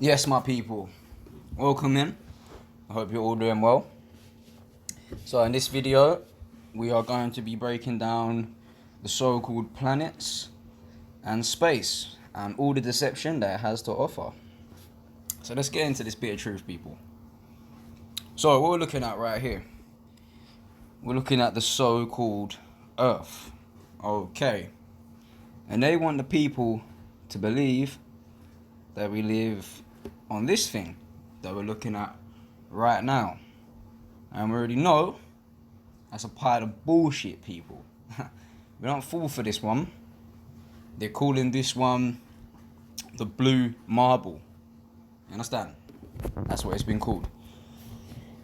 Yes, my people, welcome in. I hope you're all doing well. So in this video, we are going to be breaking down the so-called planets and space and all the deception that it has to offer. So let's get into this bit of truth, people. So what we're looking at right here, we're looking at the so-called Earth. Okay. And they want the people to believe that we live on this thing that we're looking at right now. And we already know that's a pile of bullshit, people. We don't fall for this one. They're calling this one the blue marble. You understand? That's what it's been called.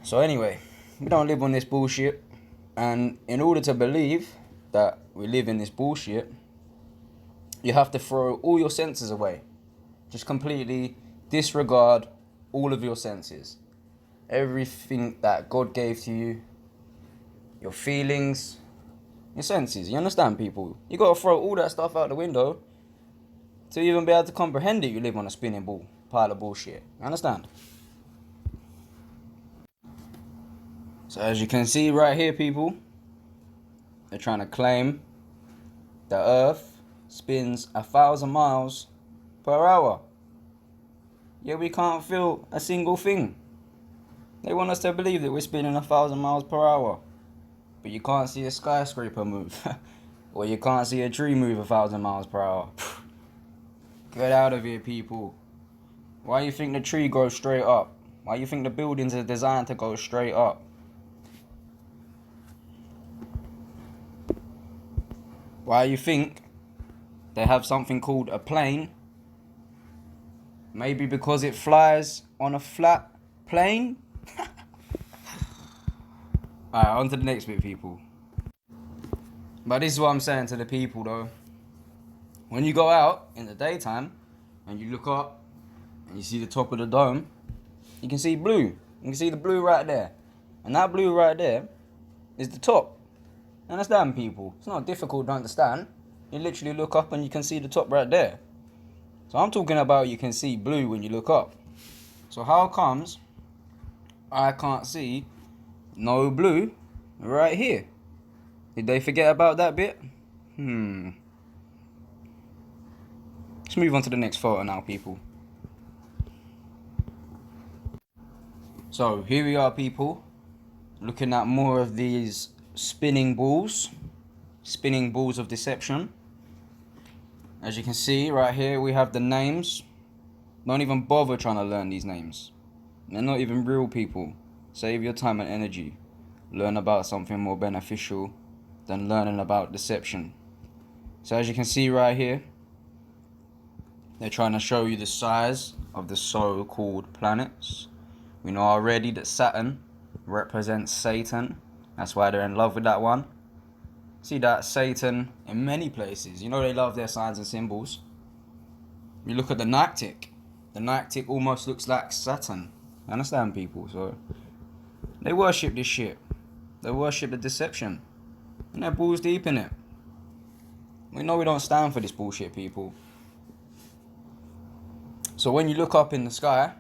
So anyway, we don't live on this bullshit. And in order to believe that we live in this bullshit, you have to throw all your senses away. Just completely disregard all of your senses. Everything that God gave to you, your feelings, your senses. You understand, people? You got to throw all that stuff out the window to even be able to comprehend it. You live on a spinning ball, pile of bullshit. You understand? So as you can see right here, people, they're trying to claim the Earth spins 1,000 miles per hour. Yet we can't feel a single thing. They want us to believe that we're spinning 1,000 miles per hour. But you can't see a skyscraper move. Or you can't see a tree move 1,000 miles per hour. Get out of here, people. Why do you think the tree grows straight up? Why do you think the buildings are designed to go straight up? Why do you think they have something called a plane? Maybe because it flies on a flat plane? Alright, on to the next bit, people. But this is what I'm saying to the people, though. When you go out in the daytime and you look up and you see the top of the dome, you can see blue. You can see the blue right there. And that blue right there is the top. Understand, people? It's not difficult to understand. You literally look up and you can see the top right there. So I'm talking about you can see blue when you look up. So how comes I can't see no blue right here? Did they forget about that bit? Let's move on to the next photo now, people. So here we are, people, looking at more of these spinning balls of deception. As you can see right here, we have the names. Don't even bother trying to learn these names. They're not even real, people. Save your time and energy. Learn about something more beneficial than learning about deception. So as you can see right here, they're trying to show you the size of the so-called planets. We know already that Saturn represents Satan. That's why they're in love with that one. See that Satan in many places. You know they love their signs and symbols. You look at the Nactic. The Nactic almost looks like Saturn. You understand, people? So they worship this shit. They worship the deception. And they're balls deep in it. We know we don't stand for this bullshit, people. So when you look up in the sky,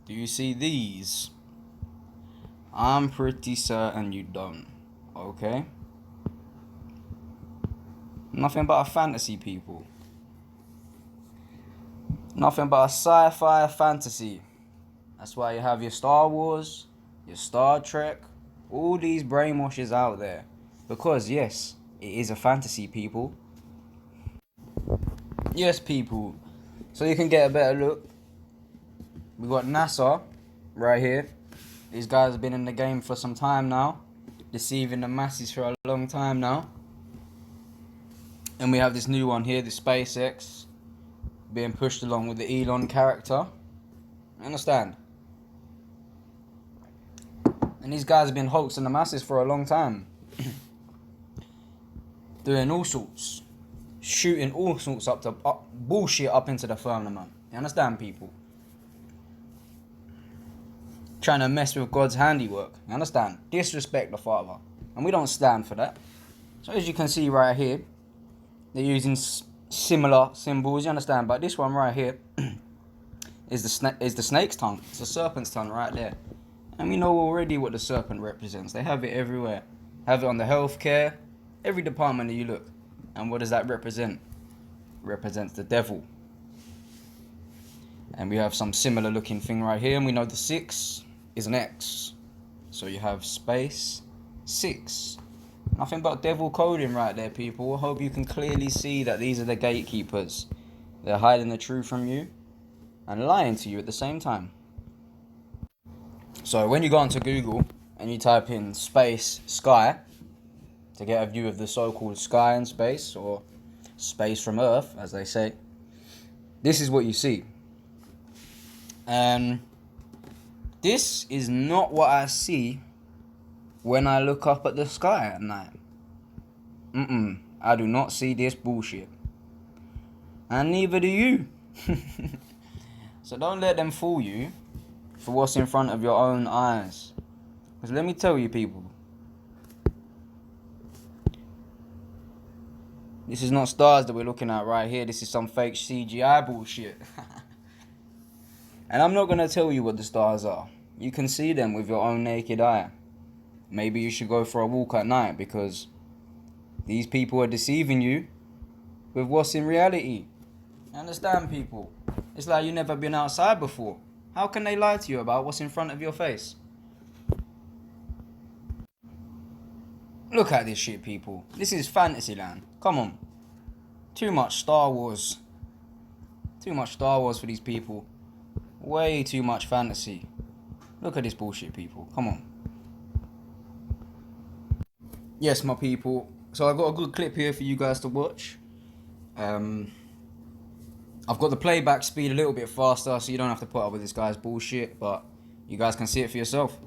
do you see these? I'm pretty certain you don't. Okay? Nothing but a fantasy, people. Nothing but a sci-fi fantasy. That's why you have your Star Wars, your Star Trek, all these brainwashes out there. Because yes, it is a fantasy, people. Yes, people. So you can get a better look. We got NASA right here. These guys have been in the game for some time now, deceiving the masses for a long time now. And we have this new one here, the SpaceX, being pushed along with the Elon character. Understand? And these guys have been hoaxing the masses for a long time. Doing all sorts. Shooting all sorts bullshit up into the firmament. You understand, people? Trying to mess with God's handiwork. You understand? Disrespect the Father. And we don't stand for that. So as you can see right here, they're using similar symbols, you understand? But this one right here is the snake's tongue. It's a serpent's tongue right there. And we know already what the serpent represents. They have it everywhere. Have it on the healthcare, every department that you look. And what does that represent? It represents the devil. And we have some similar looking thing right here. And we know the 6 is an X. So you have space 6. Nothing but devil coding right there, people. I hope you can clearly see that these are the gatekeepers. They're hiding the truth from you and lying to you at the same time. So when you go onto Google and you type in space sky to get a view of the so-called sky and space, or space from Earth, as they say, this is what you see. And this is not what I see when I look up at the sky at night. I do not see this bullshit. And neither do you. So don't let them fool you for what's in front of your own eyes. Because let me tell you, people, this is not stars that we're looking at right here. This is some fake CGI bullshit. And I'm not going to tell you what the stars are. You can see them with your own naked eye. Maybe you should go for a walk at night, because these people are deceiving you with what's in reality. Understand, people? It's like you've never been outside before. How can they lie to you about what's in front of your face? Look at this shit, people. This is Fantasyland. Come on. Too much Star Wars. Too much Star Wars for these people. Way too much fantasy. Look at this bullshit, people. Come on. Yes, my people. So I've got a good clip here for you guys to watch. I've got the playback speed a little bit faster, so you don't have to put up with this guy's bullshit, but you guys can see it for yourself.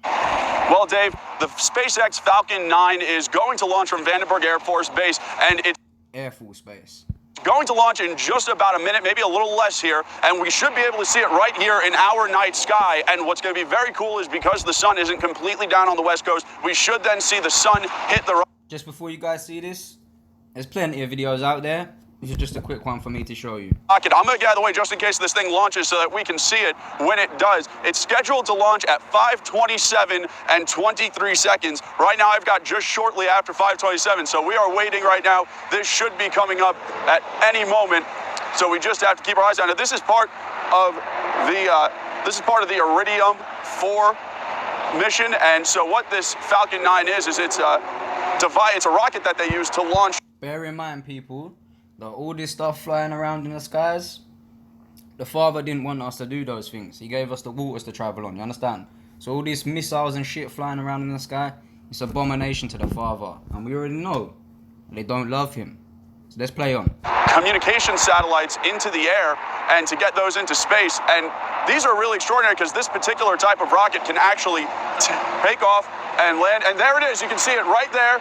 Well, Dave, the SpaceX Falcon 9 is going to launch from Vandenberg Air Force Base, and it's Air Force Base. going to launch in just about a minute, maybe a little less here, and we should be able to see it right here in our night sky. And what's going to be very cool is because the sun isn't completely down on the West Coast, we should then see the sun hit the... Just before you guys see this, there's plenty of videos out there. This is just a quick one for me to show you. I'm going to get out of the way just in case this thing launches so that we can see it when it does. It's scheduled to launch at 5:27 and 23 seconds. Right now, I've got just shortly after 5:27, so we are waiting right now. This should be coming up at any moment, so we just have to keep our eyes on it. This is part of the Iridium 4 mission, and so what this Falcon 9 is it's a rocket that they use to launch. Bear in mind, people, that all this stuff flying around in the skies, the Father didn't want us to do those things. He gave us the waters to travel on, you understand? So all these missiles and shit flying around in the sky, it's abomination to the Father. And we already know they don't love him. So let's play on. Communication satellites into the air and to get those into space. And these are really extraordinary because this particular type of rocket can actually take off and land. And there it is. You can see it right there.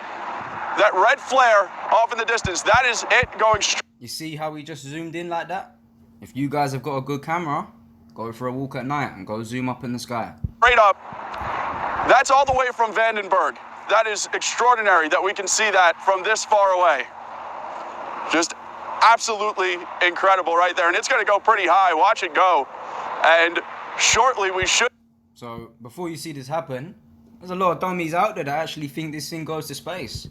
That red flare off in the distance, that is it going straight. You see how we just zoomed in like that? If you guys have got a good camera, go for a walk at night and go zoom up in the sky. Straight up. That's all the way from Vandenberg. That is extraordinary that we can see that from this far away. Just absolutely incredible right there. And it's going to go pretty high. Watch it go. And shortly we should... So before you see this happen, there's a lot of dummies out there that actually think this thing goes to space.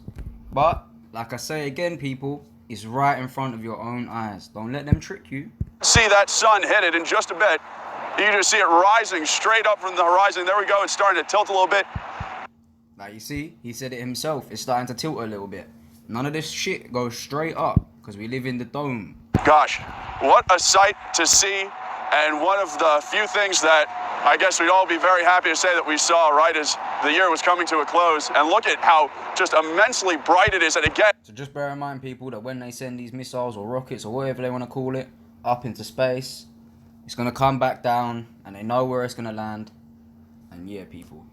But, like I say again, people, it's right in front of your own eyes. Don't let them trick you. See that sun hit it in just a bit. You can just see it rising straight up from the horizon. There we go. It's starting to tilt a little bit. Like you see, he said it himself. It's starting to tilt a little bit. None of this shit goes straight up because we live in the dome. Gosh, what a sight to see. And one of the few things that I guess we'd all be very happy to say that we saw right as the year was coming to a close. And look at how just immensely bright it is. And again... So just bear in mind, people, that when they send these missiles or rockets or whatever they want to call it up into space, it's going to come back down and they know where it's going to land. And yeah, people,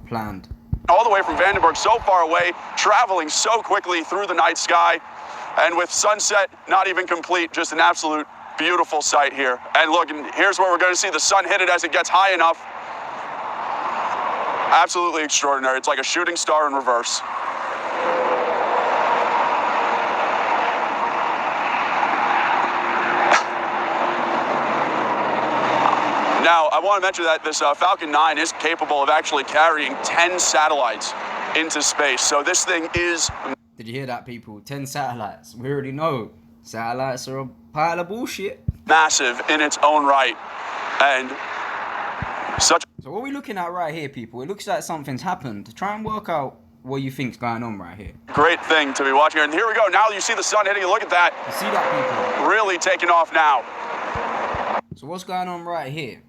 planned. All the way from Vandenberg, so far away, traveling so quickly through the night sky. And with sunset not even complete, just an absolute beautiful sight here. And look, and here's where we're going to see the sun hit it as it gets high enough. Absolutely extraordinary. It's like a shooting star in reverse. Now, I want to mention that this Falcon 9 is capable of actually carrying 10 satellites into space. So this thing is... Did you hear that, people? 10 satellites. We already know satellites are a pile of bullshit. Massive in its own right. And such... So what are we looking at right here, people? It looks like something's happened. Try and work out what you think's going on right here. Great thing to be watching here. And here we go. Now you see the sun hitting. Look at that. You see that, people? Really taking off now. So what's going on right here?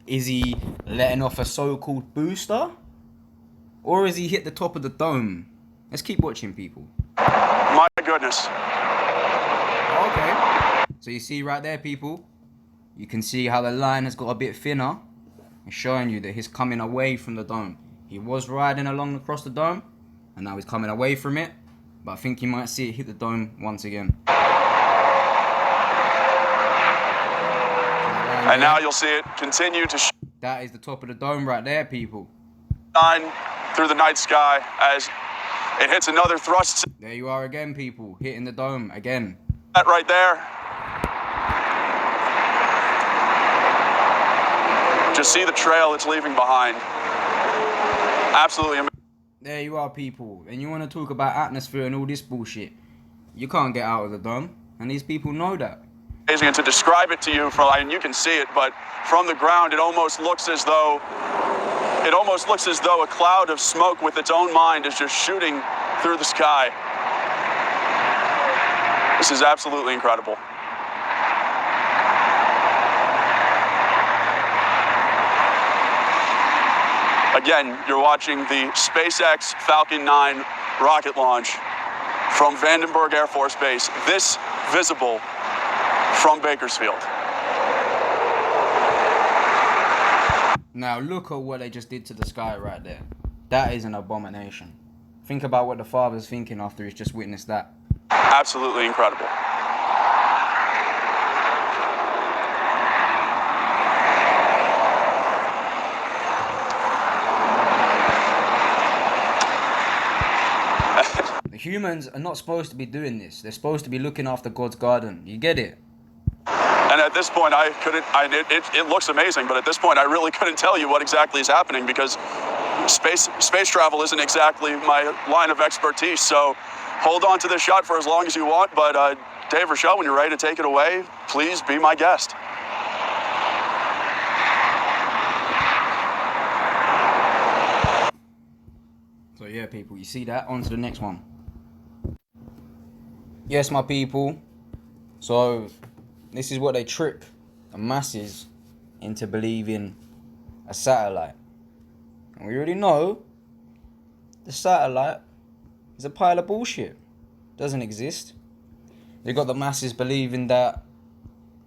Is he letting off a so-called booster? Or has he hit the top of the dome? Let's keep watching, people. My goodness. Okay. So you see right there, people? You can see how the line has got a bit thinner. It's showing you that he's coming away from the dome. He was riding along across the dome, and now he's coming away from it. But I think you might see it hit the dome once again. And now you'll see it continue to that is the top of the dome right there, people. shine through the night sky as it hits another thrust. There you are again, people, hitting the dome again. That right there. Just see the trail it's leaving behind. Absolutely amazing. There you are, people. And you want to talk about atmosphere and all this bullshit. You can't get out of the dome, and these people know that. And to describe it to you, and you can see it, but from the ground, it almost looks as though a cloud of smoke with its own mind is just shooting through the sky. This is absolutely incredible. Again, you're watching the SpaceX Falcon 9 rocket launch from Vandenberg Air Force Base. This visible from Bakersfield. Now look at what they just did to the sky right there. That is an abomination. Think about what the father's thinking after he's just witnessed that. Absolutely incredible. The humans are not supposed to be doing this. They're supposed to be looking after God's garden. You get it? And at this point, it looks amazing, but at this point, I really couldn't tell you what exactly is happening because space travel isn't exactly my line of expertise. So hold on to this shot for as long as you want. But Dave, Rochelle, when you're ready to take it away, please be my guest. So yeah, people, you see that? On to the next one. Yes, my people. So this is what they trick the masses into believing a satellite. And we already know the satellite is a pile of bullshit. Doesn't exist. They got the masses believing that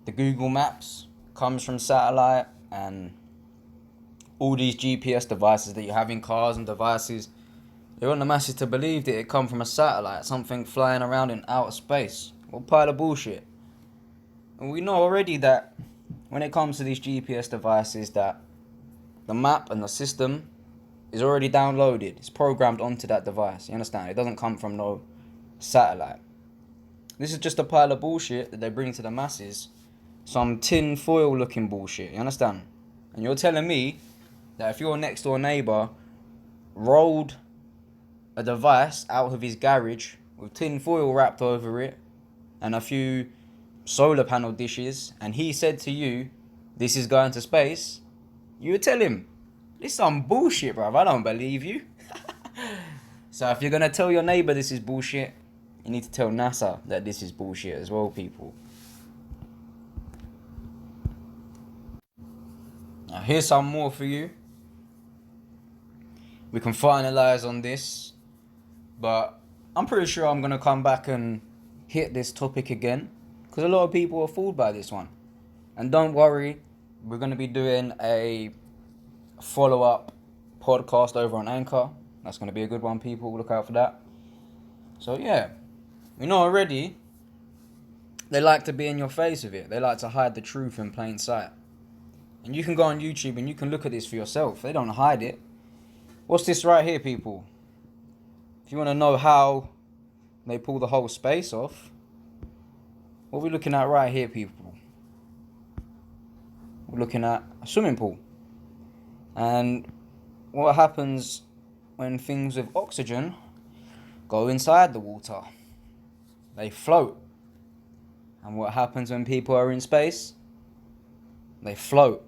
the Google Maps comes from satellite, and all these GPS devices that you have in cars and devices, they want the masses to believe that it come from a satellite, something flying around in outer space. What a pile of bullshit. And we know already that when it comes to these GPS devices, that the map and the system is already downloaded. It's programmed onto that device. You understand? It doesn't come from no satellite. This is just a pile of bullshit that they bring to the masses. Some tin foil looking bullshit. You understand? And you're telling me that if your next door neighbour rolled a device out of his garage with tin foil wrapped over it and a few solar panel dishes, and he said to you, this is going to space, you would tell him, this is some bullshit, bruv. I don't believe you. So if you're going to tell your neighbour this is bullshit, you need to tell NASA that this is bullshit as well, people. Now here's some more for you. We can finalise on this, but I'm pretty sure I'm going to come back and hit this topic again, because a lot of people are fooled by this one. And don't worry, we're going to be doing a follow-up podcast over on Anchor. That's going to be a good one, people. Look out for that. So, yeah. We know already they like to be in your face with it. They like to hide the truth in plain sight. And you can go on YouTube and you can look at this for yourself. They don't hide it. What's this right here, people? If you want to know how they pull the whole space off, what we're looking at right here, people. we're looking at a swimming pool. And what happens when things with oxygen go inside the water? They float. And what happens when people are in space? They float.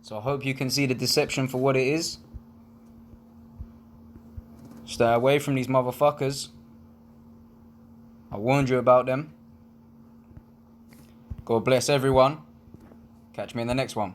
So I hope you can see the deception for what it is. Stay away from these motherfuckers. I warned you about them. God bless everyone. Catch me in the next one.